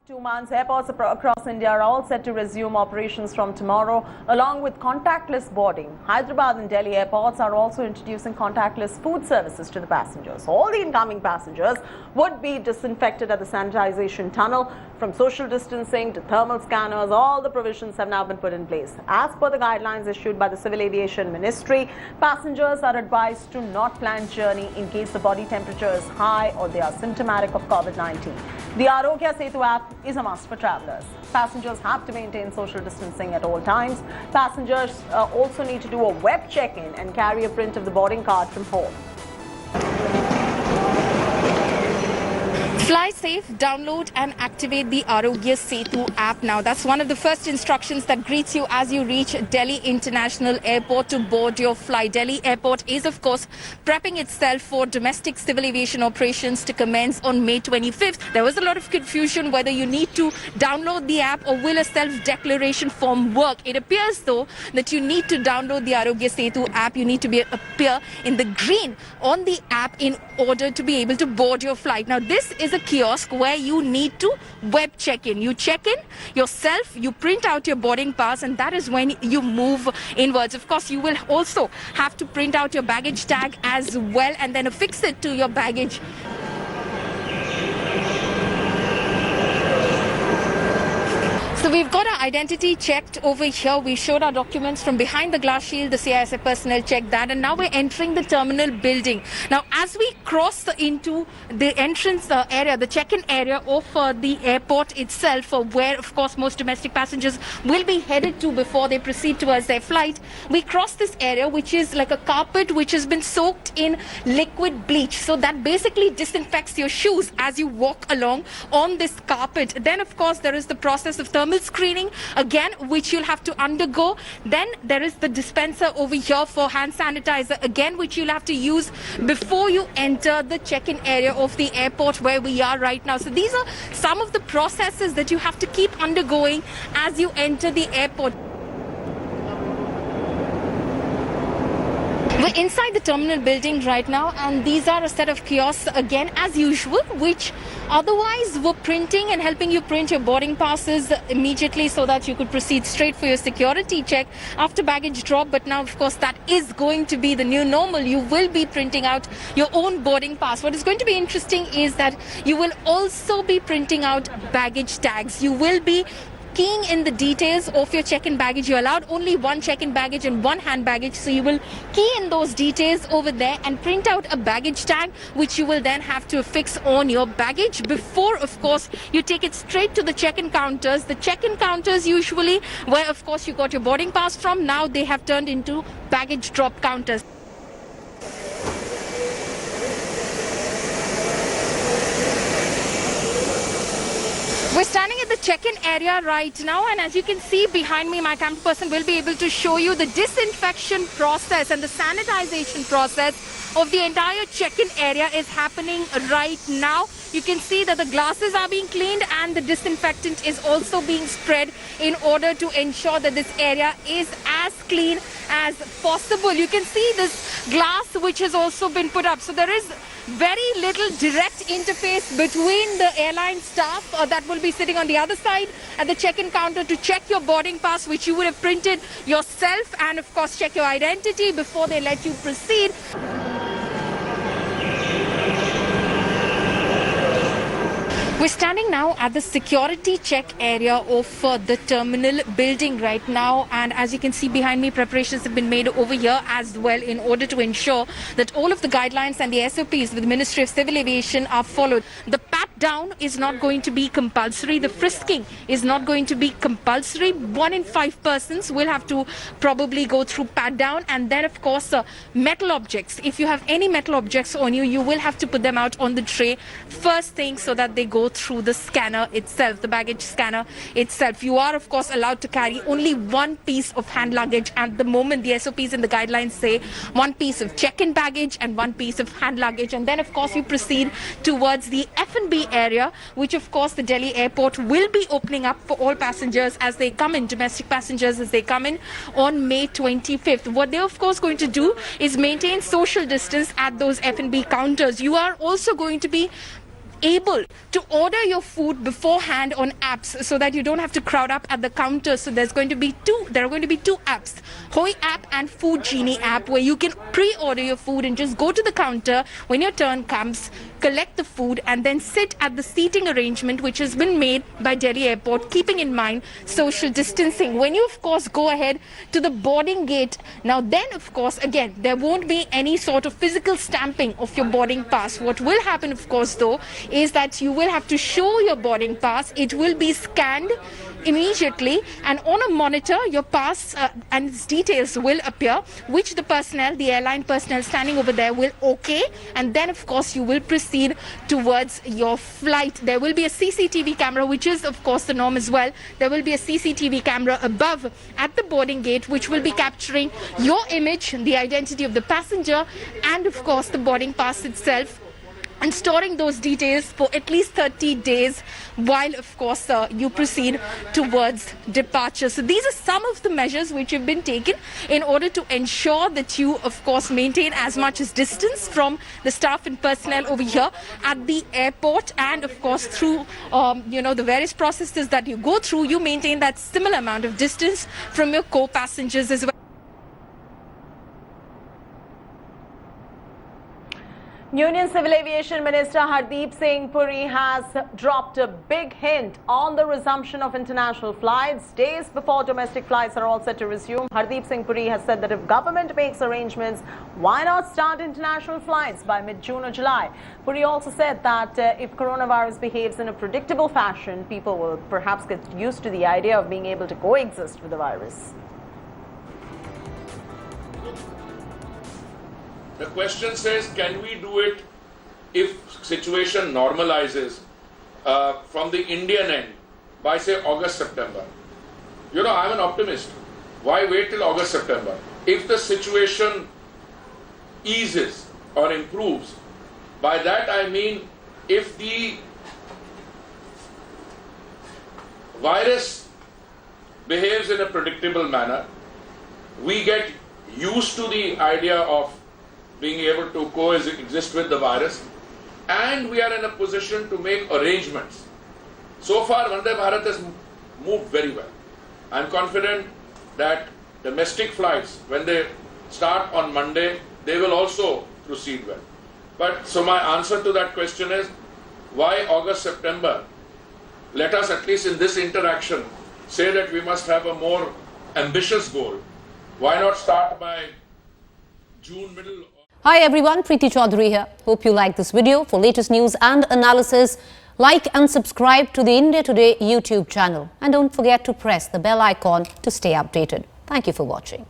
2 months, airports across India are all set to resume operations from tomorrow, along with contactless boarding. Hyderabad and Delhi airports are also introducing contactless food services to the passengers. All the incoming passengers would be disinfected at the sanitization tunnel. From social distancing to thermal scanners, all the provisions have now been put in place. As per the guidelines issued by the Civil Aviation Ministry, passengers are advised to not plan journey in case the body temperature is high or they are symptomatic of COVID-19. The Arogya Setu app is a must for travelers. Passengers have to maintain social distancing at all times. Passengers also need to do a web check-in and carry a print of the boarding card from home. Fly safe, download and activate the Arogya Setu app now. That's one of the first instructions that greets you as you reach Delhi International Airport to board your flight. Delhi Airport is, of course, prepping itself for domestic civil aviation operations to commence on May 25th. There was a lot of confusion whether you need to download the app or will a self-declaration form work. It appears, though, that you need to download the Arogya Setu app. You need to appear in the green on the app in order to be able to board your flight. Now, this is a kiosk where you need to web check in. You check in yourself, you print out your boarding pass, and that is when you move inwards. Of course, you will also have to print out your baggage tag as well and then affix it to your baggage. So we've got our identity checked over here. We showed our documents from behind the glass shield. The CISF personnel checked that. And now we're entering the terminal building. Now, as we cross into the entrance area, the check-in area of the airport itself, where, of course, most domestic passengers will be headed to before they proceed towards their flight, we cross this area, which is like a carpet which has been soaked in liquid bleach. So that basically disinfects your shoes as you walk along on this carpet. Then, of course, there is the process of thermal screening again, which you'll have to undergo. Then there is the dispenser over here for hand sanitizer again, which you'll have to use before you enter the check-in area of the airport where we are right now. So these are some of the processes that you have to keep undergoing as you enter the airport. We're inside the terminal building right now, and these are a set of kiosks again as usual, which otherwise were printing and helping you print your boarding passes immediately so that you could proceed straight for your security check after baggage drop. But now, of course, that is going to be the new normal. You will be printing out your own boarding pass. What is going to be interesting is that you will also be printing out baggage tags. You will be keying in the details of your check-in baggage. You're allowed only one check-in baggage and one hand baggage, so you will key in those details over there and print out a baggage tag, which you will then have to affix on your baggage before, of course, you take it straight to the check-in counters. The check-in counters usually where, of course, you got your boarding pass from, now they have turned into baggage drop counters. We're standing at the check-in area right now, and as you can see behind me, my camera person will be able to show you the disinfection process and the sanitization process of the entire check-in area is happening right now. You can see that the glasses are being cleaned and the disinfectant is also being spread in order to ensure that this area is as clean as possible. You can see this glass which has also been put up. So there is very little direct interface between the airline staff that will be sitting on the other side at the check-in counter to check your boarding pass, which you would have printed yourself, and of course check your identity before they let you proceed. We're standing now at the security check area of the terminal building right now, and as you can see behind me, preparations have been made over here as well in order to ensure that all of the guidelines and the SOPs with the Ministry of Civil Aviation are followed. The pat down is not going to be compulsory. The frisking is not going to be compulsory. 1 in 5 persons will have to probably go through pat down, and then of course metal objects. If you have any metal objects on you, you will have to put them out on the tray first thing so that they go through the scanner itself, the baggage scanner itself. You are, of course, allowed to carry only one piece of hand luggage at the moment. The SOPs and the guidelines say one piece of check-in baggage and one piece of hand luggage. And then, of course, you proceed towards the F&B area, which, of course, the Delhi airport will be opening up for all passengers as they come in, domestic passengers as they come in on May 25th. What they're, of course, going to do is maintain social distance at those F&B counters. You are also going to be able to order your food beforehand on apps so that you don't have to crowd up at the counter. So there are going to be two apps, Hoi app and Food Genie app, where you can pre-order your food and just go to the counter when your turn comes, collect the food, and then sit at the seating arrangement which has been made by Delhi Airport, keeping in mind social distancing. When you, of course, go ahead to the boarding gate, now then, of course, again, there won't be any sort of physical stamping of your boarding pass. What will happen, of course, though, is that you will have to show your boarding pass. It will be scanned immediately, and on a monitor your pass and its details will appear, which the airline personnel standing over there will okay, and then of course you will proceed towards your flight. There will be a CCTV camera, which is of course the norm as well. There will be a CCTV camera above at the boarding gate which will be capturing your image, the identity of the passenger, and of course the boarding pass itself, and storing those details for at least 30 days while, of course, you proceed towards departure. So these are some of the measures which have been taken in order to ensure that you, of course, maintain as much as distance from the staff and personnel over here at the airport, and, of course, through, the various processes that you go through, you maintain that similar amount of distance from your co-passengers as well. Union Civil Aviation Minister Hardeep Singh Puri has dropped a big hint on the resumption of international flights. Days before domestic flights are all set to resume, Hardeep Singh Puri has said that if government makes arrangements, why not start international flights by mid-June or July? Puri also said that if coronavirus behaves in a predictable fashion, people will perhaps get used to the idea of being able to coexist with the virus. The question says, can we do it if situation normalizes from the Indian end by, say, August, September? You know, I'm an optimist. Why wait till August, September? If the situation eases or improves, by that I mean if the virus behaves in a predictable manner, we get used to the idea of being able to coexist with the virus, and we are in a position to make arrangements. So far, Vande Bharat has moved very well. I'm confident that domestic flights, when they start on Monday, they will also proceed well. But so my answer to that question is, why August, September? Let us, at least in this interaction, say that we must have a more ambitious goal. Why not start by June middle? Hi everyone, Preeti Chaudhary here. Hope you like this video. For latest news and analysis, like and subscribe to the India Today YouTube channel. And don't forget to press the bell icon to stay updated. Thank you for watching.